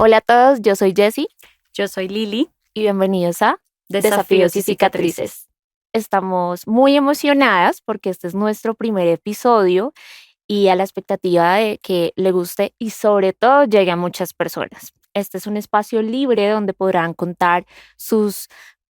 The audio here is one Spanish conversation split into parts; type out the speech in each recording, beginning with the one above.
Hola a todos, yo soy Jessie Yo soy Lili. y bienvenidos a Desafíos y cicatrices. Estamos muy emocionadas porque este es nuestro primer episodio y a la expectativa de que le guste y sobre todo llegue a muchas personas. Este es un espacio libre donde podrán contar sus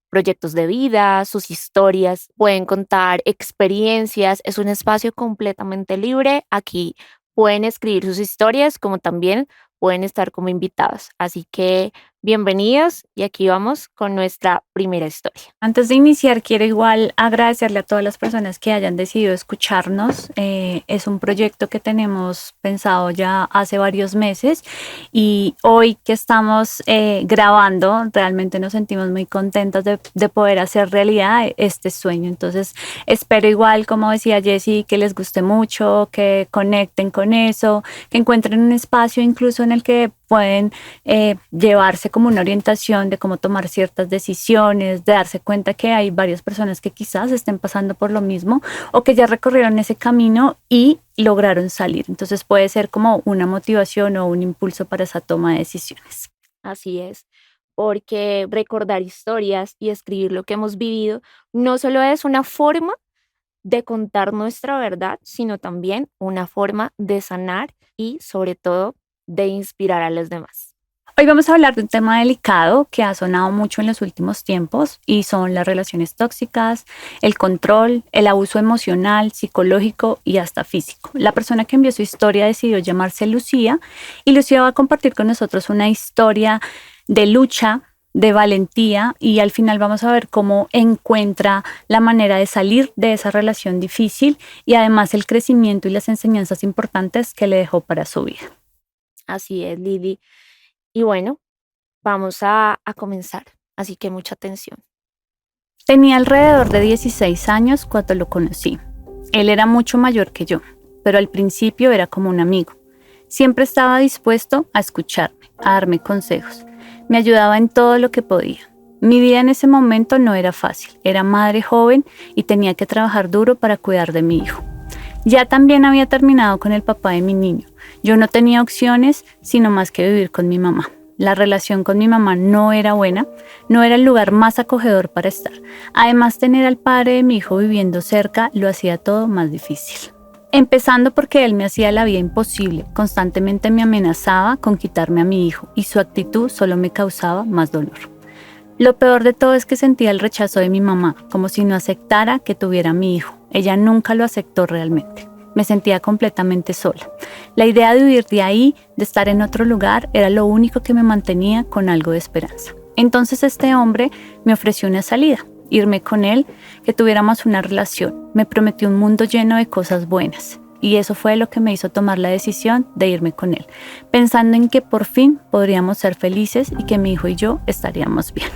proyectos de vida, sus historias, pueden contar experiencias. Es un espacio completamente libre. Aquí pueden escribir sus historias como también pueden estar como invitados. Así que bienvenidos y aquí vamos con nuestra primera historia. Antes de iniciar, quiero igual agradecerle a todas las personas que hayan decidido escucharnos. Es un proyecto que tenemos pensado ya hace varios meses y hoy que estamos grabando, realmente nos sentimos muy contentas de poder hacer realidad este sueño. Entonces, espero igual, como decía Jessie, que les guste mucho, que conecten con eso, que encuentren un espacio incluso en el que pueden llevarse como una orientación de cómo tomar ciertas decisiones, de darse cuenta que hay varias personas que quizás estén pasando por lo mismo o que ya recorrieron ese camino y lograron salir. Entonces puede ser como una motivación o un impulso para esa toma de decisiones. Así es, porque recordar historias y escribir lo que hemos vivido no solo es una forma de contar nuestra verdad, sino también una forma de sanar y sobre todo de inspirar a los demás. Hoy vamos a hablar de un tema delicado que ha sonado mucho en los últimos tiempos y son las relaciones tóxicas, el control, el abuso emocional, psicológico y hasta físico. La persona que envió su historia decidió llamarse Lucía y Lucía va a compartir con nosotros una historia de lucha, de valentía y al final vamos a ver cómo encuentra la manera de salir de esa relación difícil y además el crecimiento y las enseñanzas importantes que le dejó para su vida. Así es, Lili. Y bueno, vamos a comenzar, así que mucha atención. Tenía alrededor de 16 años cuando lo conocí. Él era mucho mayor que yo, pero al principio era como un amigo. Siempre estaba dispuesto a escucharme, a darme consejos. Me ayudaba en todo lo que podía. Mi vida en ese momento no era fácil. Era madre joven y tenía que trabajar duro para cuidar de mi hijo. Ya también había terminado con el papá de mi niño. Yo no tenía opciones, sino más que vivir con mi mamá. La relación con mi mamá no era buena, no era el lugar más acogedor para estar. Además, tener al padre de mi hijo viviendo cerca lo hacía todo más difícil. Empezando porque él me hacía la vida imposible, constantemente me amenazaba con quitarme a mi hijo y su actitud solo me causaba más dolor. Lo peor de todo es que sentía el rechazo de mi mamá, como si no aceptara que tuviera a mi hijo. Ella nunca lo aceptó realmente. Me sentía completamente sola. La idea de huir de ahí, de estar en otro lugar, era lo único que me mantenía con algo de esperanza. Entonces este hombre me ofreció una salida, irme con él, que tuviéramos una relación. Me prometió un mundo lleno de cosas buenas. Y eso fue lo que me hizo tomar la decisión de irme con él, pensando en que por fin podríamos ser felices y que mi hijo y yo estaríamos bien.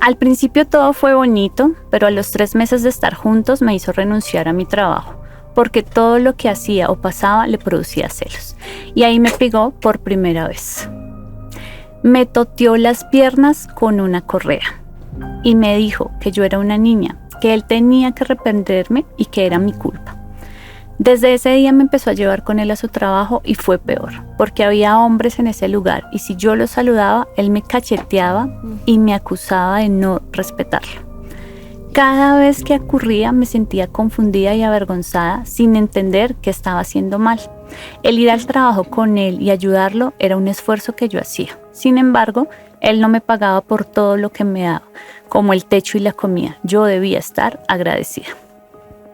Al principio todo fue bonito, pero a los 3 meses de estar juntos me hizo renunciar a mi trabajo, porque todo lo que hacía o pasaba le producía celos. Y ahí me pegó por primera vez. Me toteó las piernas con una correa y me dijo que yo era una niña, que él tenía que arrepentirme y que era mi culpa. Desde ese día me empezó a llevar con él a su trabajo y fue peor, porque había hombres en ese lugar y si yo lo saludaba, él me cacheteaba y me acusaba de no respetarlo. Cada vez que ocurría me sentía confundida y avergonzada sin entender que estaba haciendo mal. El ir al trabajo con él y ayudarlo era un esfuerzo que yo hacía. Sin embargo, él no me pagaba por todo lo que me daba, como el techo y la comida. Yo debía estar agradecida.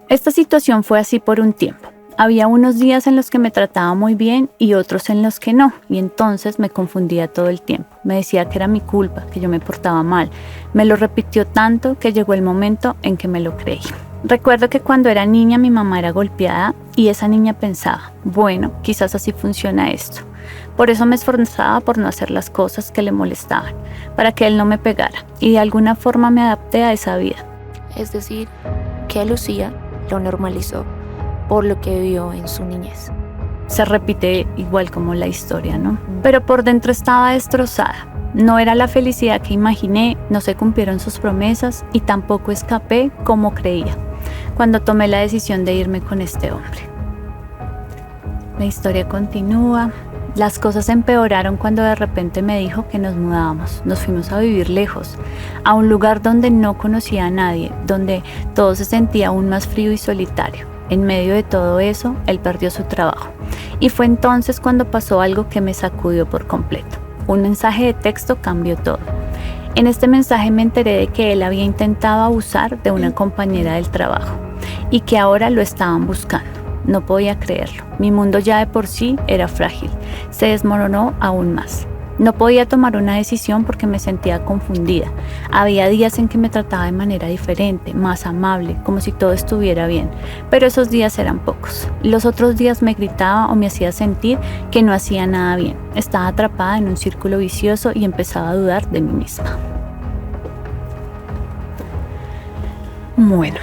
Esta situación fue así por un tiempo. Había unos días en los que me trataba muy bien y otros en los que no, y entonces me confundía todo el tiempo. Me decía que era mi culpa, que yo me portaba mal. Me lo repitió tanto que llegó el momento en que me lo creí. Recuerdo que cuando era niña mi mamá era golpeada y esa niña pensaba, bueno, quizás así funciona esto. Por eso me esforzaba por no hacer las cosas que le molestaban, para que él no me pegara, y de alguna forma me adapté a esa vida. Es decir, que Lucía lo normalizó por lo que vivió en su niñez. Se repite igual como la historia, ¿no? Pero por dentro estaba destrozada. No era la felicidad que imaginé, no se cumplieron sus promesas y tampoco escapé como creía cuando tomé la decisión de irme con este hombre. La historia continúa. Las cosas empeoraron cuando de repente me dijo que nos mudábamos. Nos fuimos a vivir lejos, a un lugar donde no conocía a nadie, donde todo se sentía aún más frío y solitario. En medio de todo eso, él perdió su trabajo. Y fue entonces cuando pasó algo que me sacudió por completo. Un mensaje de texto cambió todo. En este mensaje me enteré de que él había intentado abusar de una compañera del trabajo y que ahora lo estaban buscando. No podía creerlo. Mi mundo ya de por sí era frágil. Se desmoronó aún más. No podía tomar una decisión porque me sentía confundida. Había días en que me trataba de manera diferente, más amable, como si todo estuviera bien. Pero esos días eran pocos. Los otros días me gritaba o me hacía sentir que no hacía nada bien. Estaba atrapada en un círculo vicioso y empezaba a dudar de mí misma. Bueno,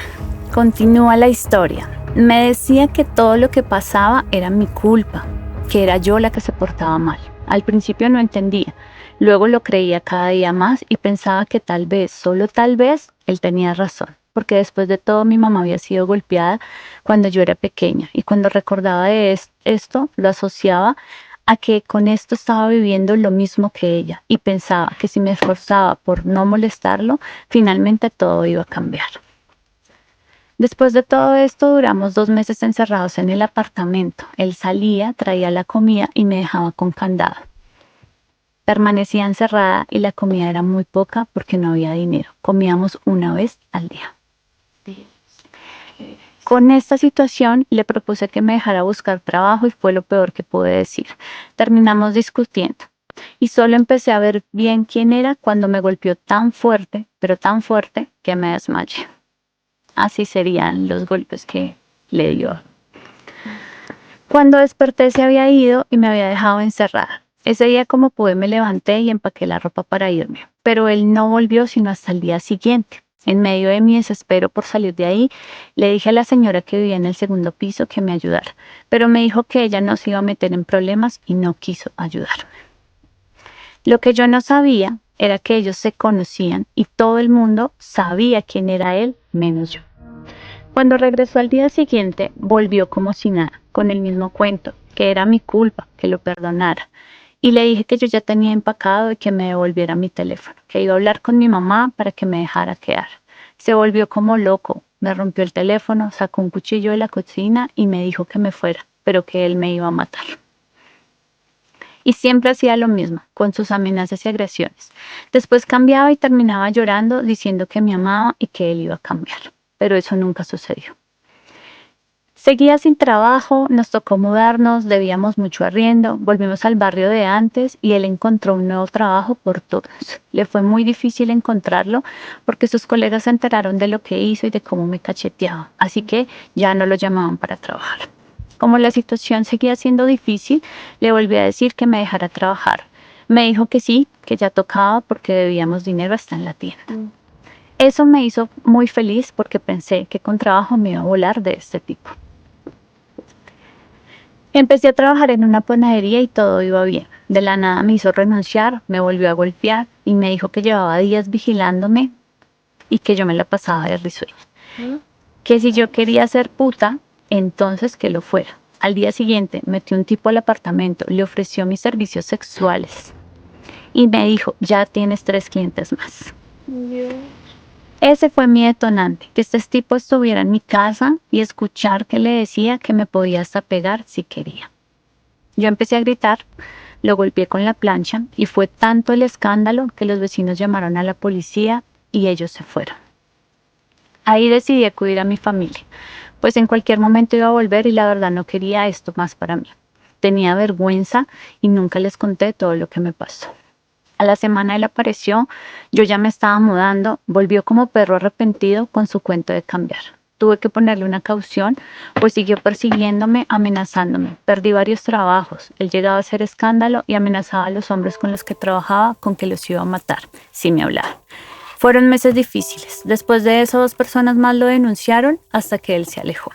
continúa la historia. Me decía que todo lo que pasaba era mi culpa, que era yo la que se portaba mal. Al principio no entendía, luego lo creía cada día más y pensaba que tal vez, solo tal vez, él tenía razón, porque después de todo mi mamá había sido golpeada cuando yo era pequeña y cuando recordaba de esto lo asociaba a que con esto estaba viviendo lo mismo que ella y pensaba que si me esforzaba por no molestarlo, finalmente todo iba a cambiar. Después de todo esto, duramos 2 meses encerrados en el apartamento. Él salía, traía la comida y me dejaba con candado. Permanecía encerrada y la comida era muy poca porque no había dinero. Comíamos una vez al día. Con esta situación le propuse que me dejara buscar trabajo y fue lo peor que pude decir. Terminamos discutiendo y solo empecé a ver bien quién era cuando me golpeó tan fuerte, pero tan fuerte que me desmayé. Así serían los golpes que le dio. Cuando desperté se había ido y me había dejado encerrada. Ese día como pude me levanté y empaqué la ropa para irme, pero él no volvió sino hasta el día siguiente. En medio de mi desespero por salir de ahí, le dije a la señora que vivía en el segundo piso que me ayudara, pero me dijo que ella no se iba a meter en problemas y no quiso ayudarme. Lo que yo no sabía era que ellos se conocían y todo el mundo sabía quién era él, menos yo. Cuando regresó al día siguiente, volvió como si nada, con el mismo cuento, que era mi culpa, que lo perdonara. Y le dije que yo ya tenía empacado y que me devolviera mi teléfono, que iba a hablar con mi mamá para que me dejara quedar. Se volvió como loco, me rompió el teléfono, sacó un cuchillo de la cocina y me dijo que me fuera, pero que él me iba a matar. Y siempre hacía lo mismo, con sus amenazas y agresiones. Después cambiaba y terminaba llorando, diciendo que me amaba y que él iba a cambiar. Pero eso nunca sucedió. Seguía sin trabajo, nos tocó mudarnos, debíamos mucho arriendo, volvimos al barrio de antes y él encontró un nuevo trabajo por turnos. Le fue muy difícil encontrarlo porque sus colegas se enteraron de lo que hizo y de cómo me cacheteaba, así que ya no lo llamaban para trabajar. Como la situación seguía siendo difícil, le volví a decir que me dejara trabajar. Me dijo que sí, que ya tocaba porque debíamos dinero hasta en la tienda. Eso me hizo muy feliz porque pensé que con trabajo me iba a volar de este tipo. Empecé a trabajar en una panadería y todo iba bien. De la nada me hizo renunciar, me volvió a golpear y me dijo que llevaba días vigilándome y que yo me la pasaba de risueña. Que si yo quería ser puta, entonces que lo fuera. Al día siguiente metió un tipo al apartamento, le ofreció mis servicios sexuales y me dijo, ya tienes 3 clientes más. Ese fue mi detonante, que este tipo estuviera en mi casa y escuchar que le decía que me podía hasta pegar si quería. Yo empecé a gritar, lo golpeé con la plancha y fue tanto el escándalo que los vecinos llamaron a la policía y ellos se fueron. Ahí decidí acudir a mi familia, pues en cualquier momento iba a volver y la verdad no quería esto más para mí. Tenía vergüenza y nunca les conté todo lo que me pasó. A la semana él apareció, yo ya me estaba mudando, volvió como perro arrepentido con su cuento de cambiar. Tuve que ponerle una caución, pues siguió persiguiéndome, amenazándome. Perdí varios trabajos, él llegaba a hacer escándalo y amenazaba a los hombres con los que trabajaba con que los iba a matar, si me hablaban. Fueron meses difíciles. Después de eso, 2 personas más lo denunciaron hasta que él se alejó.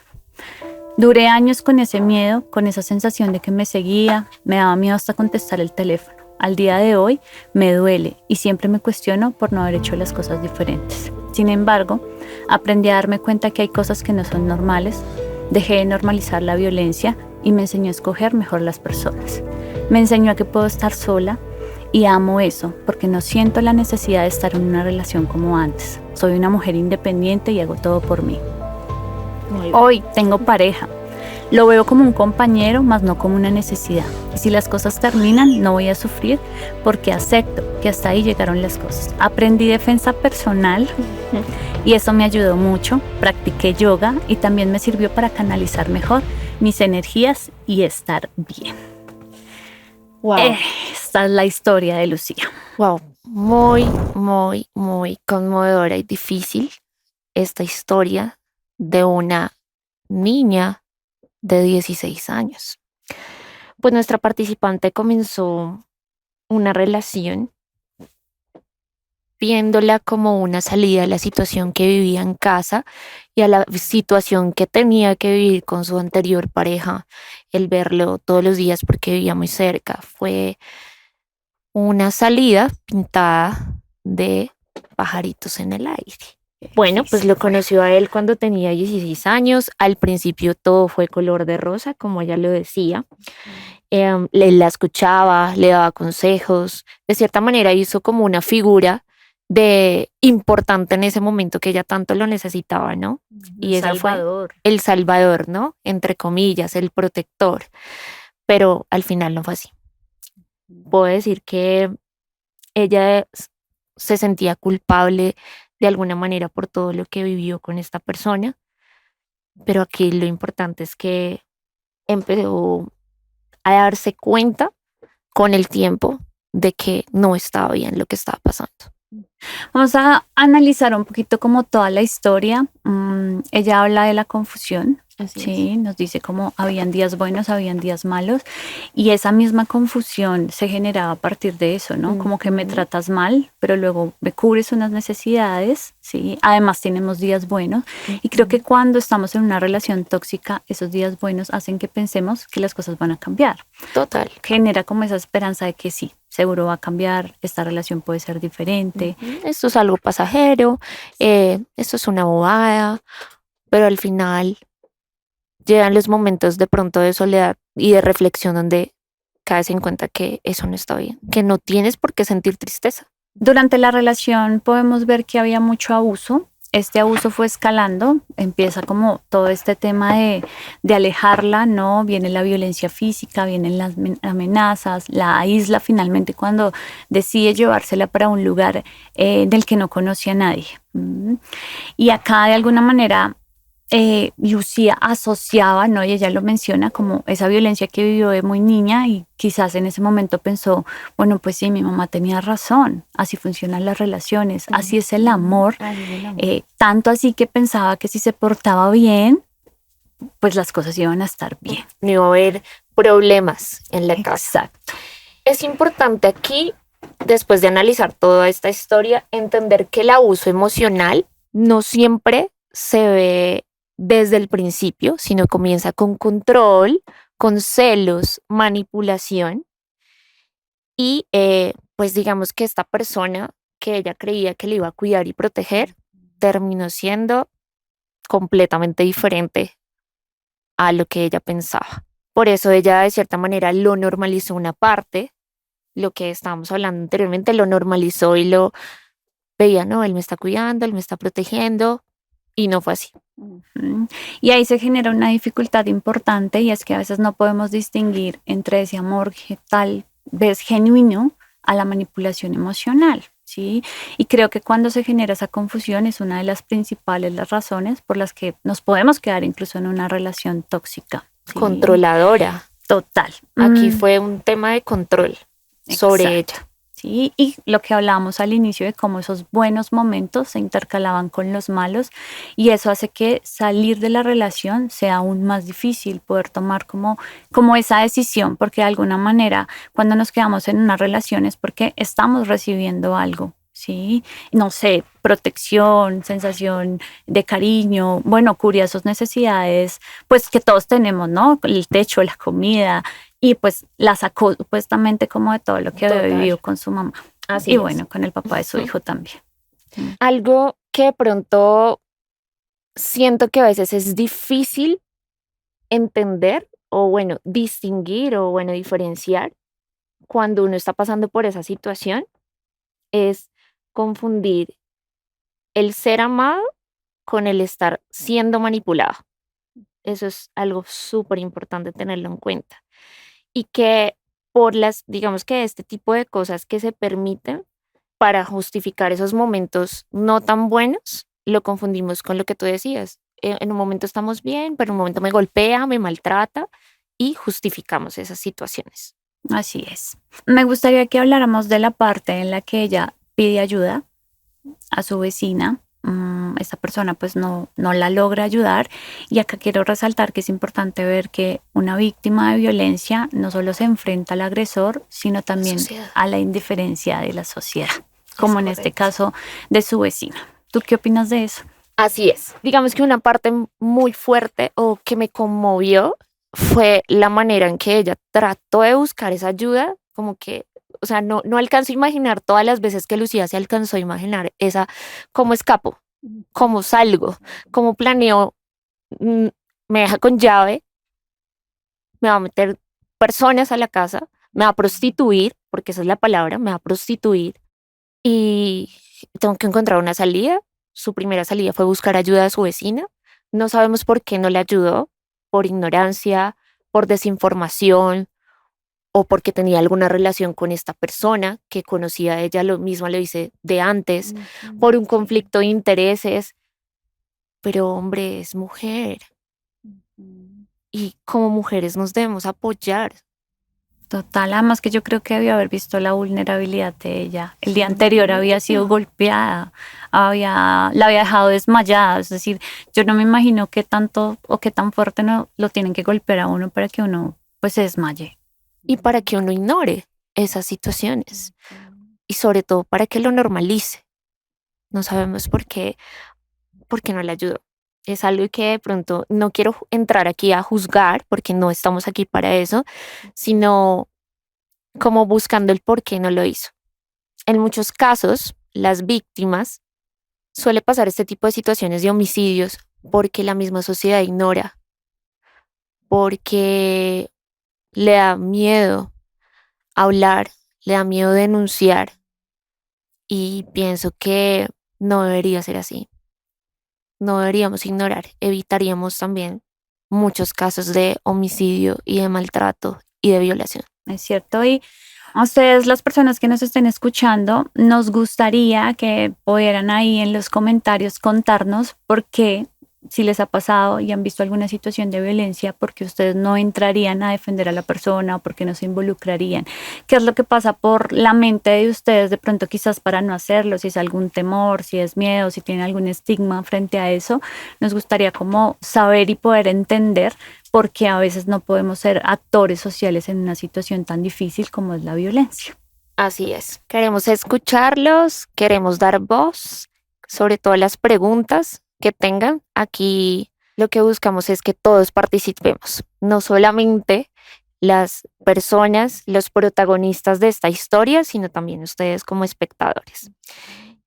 Duré años con ese miedo, con esa sensación de que me seguía, me daba miedo hasta contestar el teléfono. Al día de hoy me duele y siempre me cuestiono por no haber hecho las cosas diferentes. Sin embargo, aprendí a darme cuenta que hay cosas que no son normales, dejé de normalizar la violencia y me enseñó a escoger mejor las personas. Me enseñó a que puedo estar sola y amo eso porque no siento la necesidad de estar en una relación como antes. Soy una mujer independiente y hago todo por mí. Hoy tengo pareja. Lo veo como un compañero, más no como una necesidad. Y si las cosas terminan, no voy a sufrir porque acepto que hasta ahí llegaron las cosas. Aprendí defensa personal y eso me ayudó mucho. Practiqué yoga y también me sirvió para canalizar mejor mis energías y estar bien. Wow. Esta es la historia de Lucía. Wow, muy, muy, muy conmovedora y difícil esta historia de una niña de 16 años. Pues nuestra participante comenzó una relación viéndola como una salida a la situación que vivía en casa y a la situación que tenía que vivir con su anterior pareja. El verlo todos los días porque vivía muy cerca fue una salida pintada de pajaritos en el aire. Bueno, pues lo conoció a él cuando tenía 16 años. Al principio todo fue color de rosa, como ella lo decía. La escuchaba, le daba consejos. De cierta manera hizo como una figura de importante en ese momento que ella tanto lo necesitaba, ¿no? Y ese fue el salvador, ¿no? Entre comillas, el protector. Pero al final no fue así. Puedo decir que ella se sentía culpable de alguna manera por todo lo que vivió con esta persona, pero aquí lo importante es que empezó a darse cuenta con el tiempo de que no estaba bien lo que estaba pasando. Vamos a analizar un poquito como toda la historia. Ella habla de la confusión. Sí, nos dice cómo habían días buenos, habían días malos, y esa misma confusión se generaba a partir de eso, ¿no? Como que me tratas mal, pero luego me cubres unas necesidades, ¿sí? Además tenemos días buenos, y creo que cuando estamos en una relación tóxica, esos días buenos hacen que pensemos que las cosas van a cambiar. Total. Genera como esa esperanza de que sí, seguro va a cambiar, esta relación puede ser diferente. Esto es algo pasajero, esto es una bobada, pero al final llegan los momentos de pronto de soledad y de reflexión donde caes en cuenta que eso no está bien, que no tienes por qué sentir tristeza. Durante la relación podemos ver que había mucho abuso. Este abuso fue escalando, empieza como todo este tema de alejarla, ¿no? Viene la violencia física, vienen las amenazas, la aísla finalmente cuando decide llevársela para un lugar del que no conocía a nadie. Y acá de alguna manera Lucía asociaba, ¿no? Y ella lo menciona como esa violencia que vivió de muy niña y quizás en ese momento pensó, bueno, pues sí, mi mamá tenía razón, así funcionan las relaciones, así es el amor, tanto así que pensaba que si se portaba bien, pues las cosas iban a estar bien. No iba a haber problemas en la casa. Exacto. Es importante aquí, después de analizar toda esta historia, entender que el abuso emocional no siempre se ve desde el principio, sino comienza con control, con celos, manipulación y pues digamos que esta persona que ella creía que le iba a cuidar y proteger terminó siendo completamente diferente a lo que ella pensaba. Por eso ella de cierta manera lo normalizó una parte, lo que estábamos hablando anteriormente, lo normalizó y lo veía, no, él me está cuidando, él me está protegiendo y no fue así. Y ahí se genera una dificultad importante y es que a veces no podemos distinguir entre ese amor tal vez genuino a la manipulación emocional, ¿sí? Y creo que cuando se genera esa confusión es una de las principales las razones por las que nos podemos quedar incluso en una relación tóxica. ¿Sí? Controladora. Total. Aquí fue un tema de control sobre ella. Sí, y lo que hablábamos al inicio de cómo esos buenos momentos se intercalaban con los malos y eso hace que salir de la relación sea aún más difícil, poder tomar como esa decisión, porque de alguna manera cuando nos quedamos en una relación es porque estamos recibiendo algo, ¿sí? No sé, protección, sensación de cariño, bueno, cubrir esas necesidades, pues que todos tenemos, ¿no? El techo, la comida, y pues la sacó supuestamente como de todo lo que había vivido con su mamá. Así y es. Bueno, con el papá de su hijo también. Algo que de pronto siento que a veces es difícil entender o bueno, distinguir o bueno, diferenciar cuando uno está pasando por esa situación es confundir el ser amado con el estar siendo manipulado. Eso es algo súper importante tenerlo en cuenta. Y que por digamos que este tipo de cosas que se permiten para justificar esos momentos no tan buenos, lo confundimos con lo que tú decías. En un momento estamos bien, pero en un momento me golpea, me maltrata y justificamos esas situaciones. Así es. Me gustaría que habláramos de la parte en la que ella pide ayuda a su vecina. Esta persona pues no la logra ayudar, y acá quiero resaltar que es importante ver que una víctima de violencia no solo se enfrenta al agresor, sino también a la indiferencia de la sociedad, como en este caso de su vecina. ¿Tú qué opinas de eso? Así es. Digamos que una parte muy fuerte o que me conmovió fue la manera en que ella trató de buscar esa ayuda, como que, o sea, no alcanzo a imaginar todas las veces que Lucía se alcanzó a imaginar esa, cómo escapo, cómo salgo, cómo planeo, me deja con llave, me va a meter personas a la casa, me va a prostituir, porque esa es la palabra, me va a prostituir y tengo que encontrar una salida. Su primera salida fue buscar ayuda a su vecina. No sabemos por qué no le ayudó, por ignorancia, por desinformación o porque tenía alguna relación con esta persona que conocía, ella lo mismo le dice de antes, por un conflicto de intereses. Pero hombre, es mujer y como mujeres nos debemos apoyar. Total, además que yo creo que debió haber visto la vulnerabilidad de ella. El día anterior había sido golpeada, la había dejado desmayada. Es decir, yo no me imagino qué tanto o qué tan fuerte no lo tienen que golpear a uno para que uno pues se desmaye. Y para que uno ignore esas situaciones. Y sobre todo para que lo normalice. No sabemos por qué no le ayudó. Es algo que de pronto no quiero entrar aquí a juzgar, porque no estamos aquí para eso, sino como buscando el por qué no lo hizo. En muchos casos, las víctimas suele pasar este tipo de situaciones de homicidios porque la misma sociedad ignora, porque le da miedo hablar, le da miedo denunciar, y pienso que no debería ser así. No deberíamos ignorar, evitaríamos también muchos casos de homicidio y de maltrato y de violación. Es cierto, y a ustedes, las personas que nos estén escuchando, nos gustaría que pudieran ahí en los comentarios contarnos por qué, si les ha pasado y han visto alguna situación de violencia, por qué ustedes no entrarían a defender a la persona o por qué no se involucrarían. ¿Qué es lo que pasa por la mente de ustedes de pronto quizás para no hacerlo? Si es algún temor, si es miedo, si tienen algún estigma frente a eso. Nos gustaría como saber y poder entender por qué a veces no podemos ser actores sociales en una situación tan difícil como es la violencia. Así es. Queremos escucharlos, queremos dar voz sobre todas las preguntas que tengan. Aquí lo que buscamos es que todos participemos, no solamente las personas, los protagonistas de esta historia, sino también ustedes como espectadores.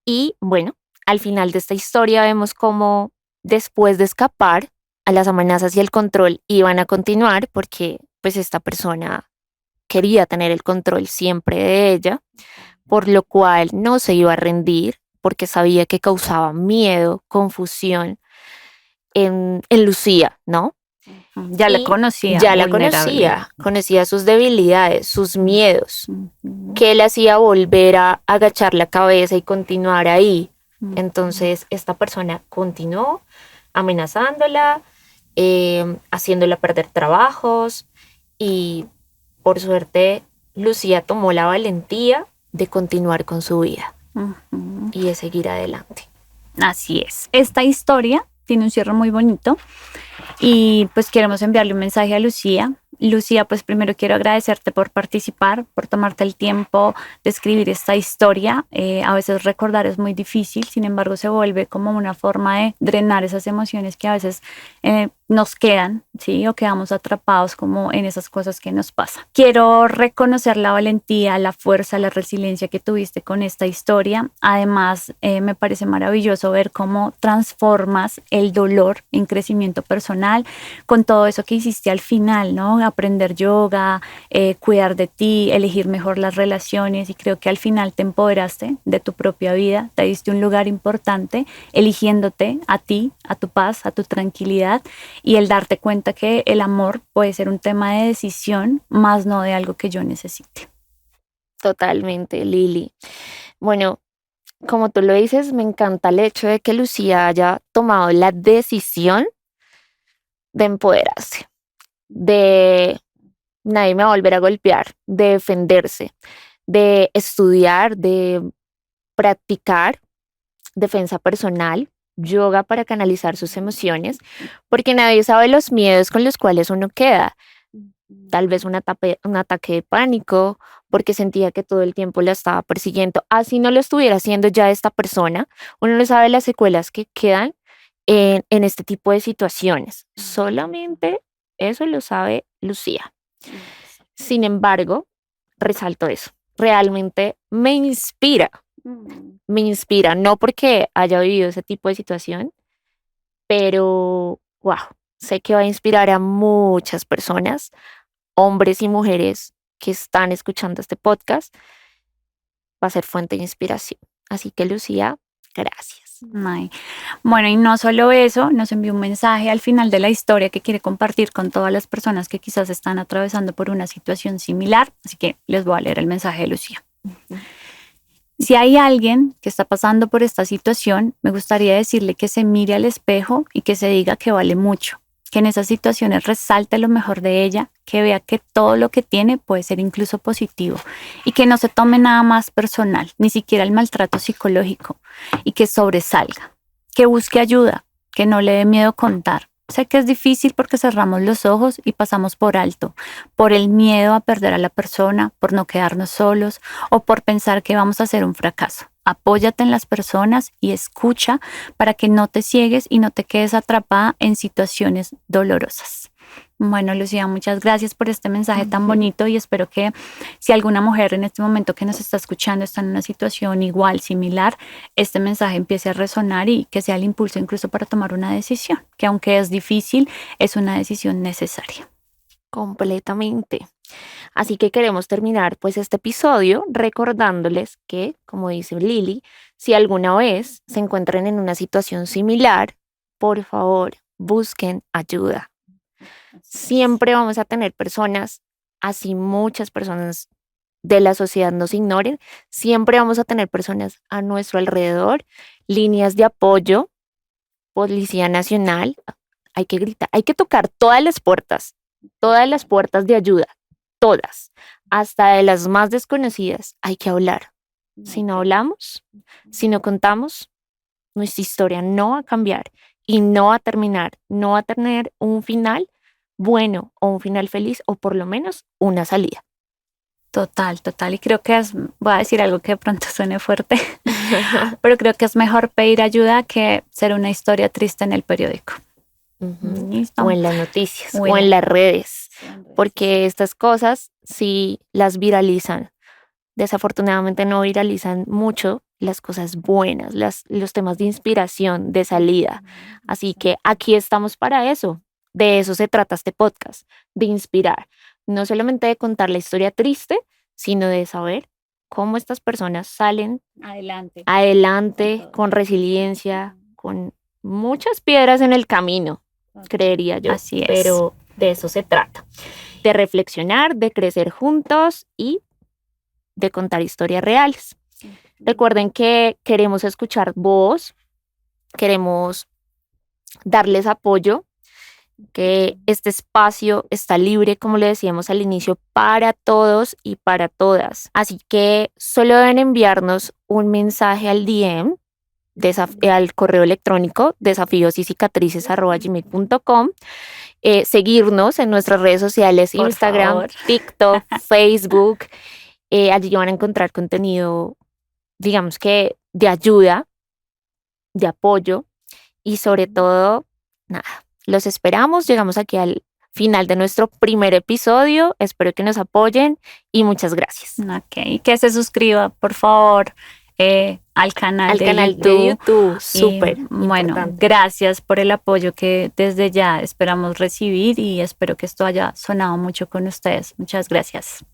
Y bueno, al final de esta historia vemos cómo después de escapar, a las amenazas y el control iban a continuar porque pues esta persona quería tener el control siempre de ella, por lo cual no se iba a rendir porque sabía que causaba miedo, confusión en Lucía, ¿no? Ya la conocía. Ya la conocía sus debilidades, sus miedos, que le hacía volver a agachar la cabeza y continuar ahí. Entonces esta persona continuó amenazándola, haciéndola perder trabajos, y por suerte Lucía tomó la valentía de continuar con su vida y de seguir adelante. Así es. Esta historia tiene un cierre muy bonito y pues queremos enviarle un mensaje a Lucía. Lucía, pues primero quiero agradecerte por participar, por tomarte el tiempo de escribir esta historia. A veces recordar es muy difícil, sin embargo se vuelve como una forma de drenar esas emociones que a veces nos quedan, ¿sí? O quedamos atrapados como en esas cosas que nos pasan. Quiero reconocer la valentía, la fuerza, la resiliencia que tuviste con esta historia. Además, me parece maravilloso ver cómo transformas el dolor en crecimiento personal con todo eso que hiciste al final, ¿no? Aprender yoga, cuidar de ti, elegir mejor las relaciones, y creo que al final te empoderaste de tu propia vida, te diste un lugar importante eligiéndote a ti, a tu paz, a tu tranquilidad, y el darte cuenta que el amor puede ser un tema de decisión, más no de algo que yo necesite. Totalmente, Lili. Bueno, como tú lo dices, me encanta el hecho de que Lucía haya tomado la decisión de empoderarse, de nadie me va a volver a golpear, de defenderse, de estudiar, de practicar defensa personal, yoga para canalizar sus emociones, porque nadie sabe los miedos con los cuales uno queda. Tal vez un ataque de pánico, porque sentía que todo el tiempo la estaba persiguiendo. Así no lo estuviera haciendo ya esta persona. Uno no sabe las secuelas que quedan en este tipo de situaciones. Solamente eso lo sabe Lucía. Sin embargo, resalto eso. Realmente me inspira, no porque haya vivido ese tipo de situación, pero wow, sé que va a inspirar a muchas personas, hombres y mujeres que están escuchando este podcast, va a ser fuente de inspiración. Así que Lucía, gracias. Ay. Bueno, y no solo eso, nos envió un mensaje al final de la historia que quiere compartir con todas las personas que quizás están atravesando por una situación similar, así que les voy a leer el mensaje de Lucía. Si hay alguien que está pasando por esta situación, me gustaría decirle que se mire al espejo y que se diga que vale mucho, que en esas situaciones resalte lo mejor de ella, que vea que todo lo que tiene puede ser incluso positivo y que no se tome nada más personal, ni siquiera el maltrato psicológico, y que sobresalga, que busque ayuda, que no le dé miedo contar. Sé que es difícil porque cerramos los ojos y pasamos por alto, por el miedo a perder a la persona, por no quedarnos solos o por pensar que vamos a hacer un fracaso. Apóyate en las personas y escucha para que no te ciegues y no te quedes atrapada en situaciones dolorosas. Bueno, Lucía, muchas gracias por este mensaje tan bonito, y espero que si alguna mujer en este momento que nos está escuchando está en una situación igual, similar, este mensaje empiece a resonar y que sea el impulso incluso para tomar una decisión, que aunque es difícil, es una decisión necesaria. Completamente. Así que queremos terminar pues este episodio recordándoles que, como dice Lili, si alguna vez se encuentran en una situación similar, por favor, busquen ayuda. Siempre vamos a tener personas, así muchas personas de la sociedad nos ignoren, siempre vamos a tener personas a nuestro alrededor, líneas de apoyo, Policía Nacional, hay que gritar, hay que tocar todas las puertas de ayuda, todas, hasta de las más desconocidas, hay que hablar. Si no hablamos, si no contamos, nuestra historia no va a cambiar y no va a terminar, no va a tener un final bueno o un final feliz o por lo menos una salida. Total, total. Y creo que voy a decir algo que de pronto suene fuerte, pero creo que es mejor pedir ayuda que ser una historia triste en el periódico. O en las noticias, o en las redes, porque estas cosas, si las viralizan, desafortunadamente no viralizan mucho las cosas buenas, los temas de inspiración, de salida. Así que aquí estamos para eso. De eso se trata este podcast, de inspirar. No solamente de contar la historia triste, sino de saber cómo estas personas salen adelante con resiliencia, con muchas piedras en el camino, creería yo. Así es. Pero de eso se trata. De reflexionar, de crecer juntos y de contar historias reales. Recuerden que queremos escuchar voz, queremos darles apoyo, que este espacio está libre, como le decíamos al inicio, para todos y para todas. Así que solo deben enviarnos un mensaje al DM, al correo electrónico desafiosYcicatrices@gmail.com, seguirnos en nuestras redes sociales, Por Instagram, favor. TikTok, Facebook. Allí van a encontrar contenido, digamos que de ayuda, de apoyo y sobre todo, nada, Los esperamos, llegamos aquí al final de nuestro primer episodio. Espero que nos apoyen y muchas gracias. Ok, que se suscriba, por favor, al canal de YouTube. Súper. Bueno, importante. gracias por el apoyo que desde ya esperamos recibir y espero que esto haya sonado mucho con ustedes. Muchas gracias.